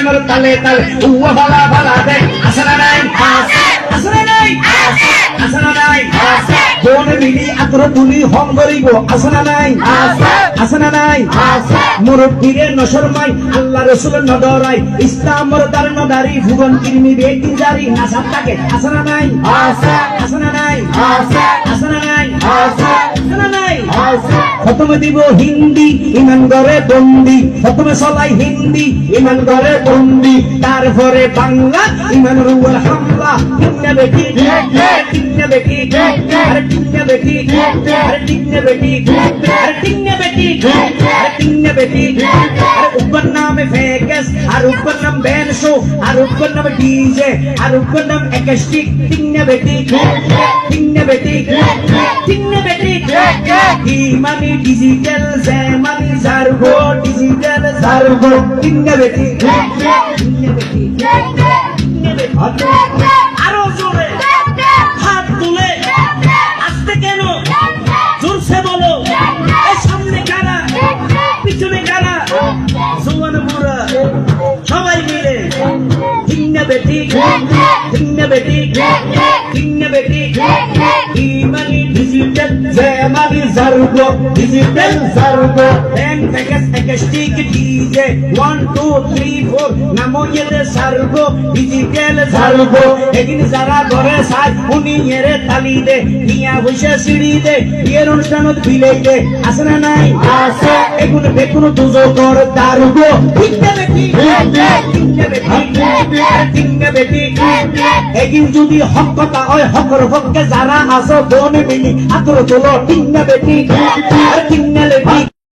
গানের তালে তালে উয়া ভালা ভালা দেখ আসনা নাই আসনা নাই আসনা নাই কোন মিলি আতর তুলি হং করিব আসনা নাই আসনা নাই মুরব্বীরে নশরমাই আল্লাহ রাসূল নডরাই ইসলামর দার নদারি ভুবন কিরমি বেটি জারি নাসাব তাকে আসনা নাই আসনা নাই আসনা নাই আসনা নাই প্রথমে দিব হিন্দি ইমান করে বন্দি প্রথমে চলাই হিন্দি ইমান করে বন্দি তারপরে বাংলা ইমান রুয়ার হামলা কিন্না বেটি কিন্না বেটি আরে কিন্না বেটি আরে কিন্না বেটি আরে কিন্না বেটি আরে কিন্না বেটি আরে উপর নাম ফেকাস আর উপর নাম বেনশো আর উপর নাম ডিজে আর উপর নাম একাস্টিক কিন্না বেটি কিন্না বেটি কিন্না বেটি ইমানি ডিজিটাল জামানি জারগো ডিজিটাল জারগো কিন্না বেটি কিন্না বেটি আরো জোরে হাত তুলে আস্তে কেন জোরসে বলো এই সামনে কারা পিছনে কারা জোয়ান বুড়া সবাই মিলে কিন্না বেটি কিন্না বেটি কিন্না বেটি ইমানি digital Zamani জারগো digital জারগো N ফেকাস একাস্টিক DJ 1 2 3 4 নামো এতে সারগো ডিজিটাল জারগো এদিন যারা ঘরে সাজ উনি এরে তালি দে নিয়া বসে সিঁড়ি দে এর অনুষ্ঠানত বিলাই দে আসনা নাই আছে এগুলো বেকুনো তুজো কর দারগো কিন্না বেটি কিন্না বেটি কিন্না বেটি এগিন যদি হক কথা হয় হকর হককে যারা আসো বনে মিলি আতর তোলো কিন্না বেটি কিন্না বেটি